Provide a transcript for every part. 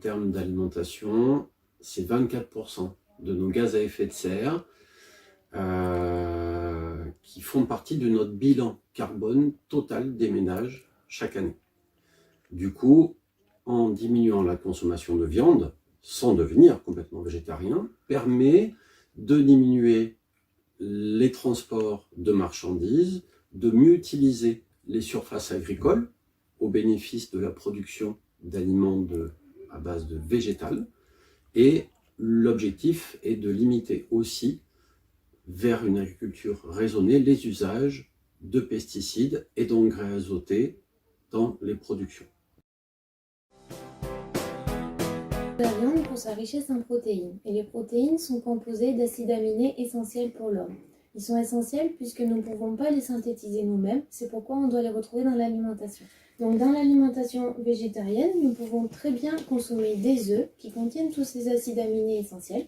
termes d'alimentation, c'est 24% de nos gaz à effet de serre qui font partie de notre bilan carbone total des ménages chaque année. Du coup, en diminuant la consommation de viande, sans devenir complètement végétarien, permet de diminuer les transports de marchandises, de mieux utiliser les surfaces agricoles au bénéfice de la production d'aliments à base de végétal. Et l'objectif est de limiter aussi vers une agriculture raisonnée les usages de pesticides et d'engrais azotés dans les productions. La viande pour sa richesse en protéines, et les protéines sont composées d'acides aminés essentiels pour l'homme. Ils sont essentiels puisque nous ne pouvons pas les synthétiser nous-mêmes, c'est pourquoi on doit les retrouver dans l'alimentation. Donc dans l'alimentation végétarienne, nous pouvons très bien consommer des œufs qui contiennent tous ces acides aminés essentiels,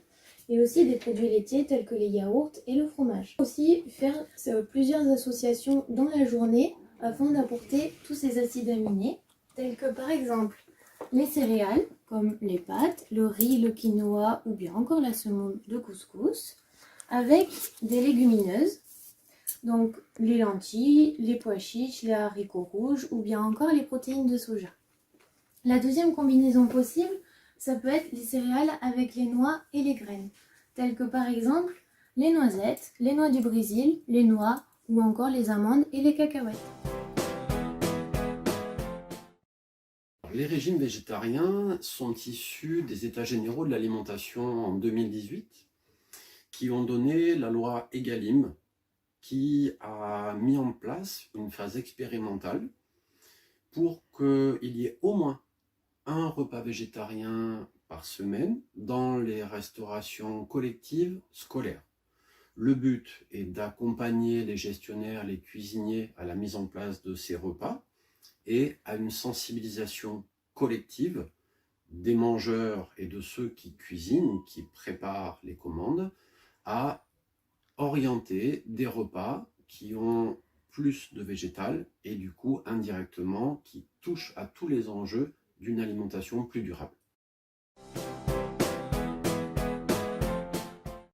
et aussi des produits laitiers tels que les yaourts et le fromage. Aussi faire plusieurs associations dans la journée afin d'apporter tous ces acides aminés, tels que par exemple les céréales, comme les pâtes, le riz, le quinoa ou bien encore la semoule de couscous, avec des légumineuses, donc les lentilles, les pois chiches, les haricots rouges ou bien encore les protéines de soja. La deuxième combinaison possible, ça peut être les céréales avec les noix et les graines, telles que par exemple les noisettes, les noix du Brésil, les noix ou encore les amandes et les cacahuètes. Les régimes végétariens sont issus des États généraux de l'alimentation en 2018 qui ont donné la loi Egalim qui a mis en place une phase expérimentale pour qu'il y ait au moins un repas végétarien par semaine dans les restaurations collectives scolaires. Le but est d'accompagner les gestionnaires, les cuisiniers à la mise en place de ces repas et à une sensibilisation collective des mangeurs et de ceux qui cuisinent, qui préparent les commandes, à orienter des repas qui ont plus de végétal et du coup indirectement qui touchent à tous les enjeux d'une alimentation plus durable.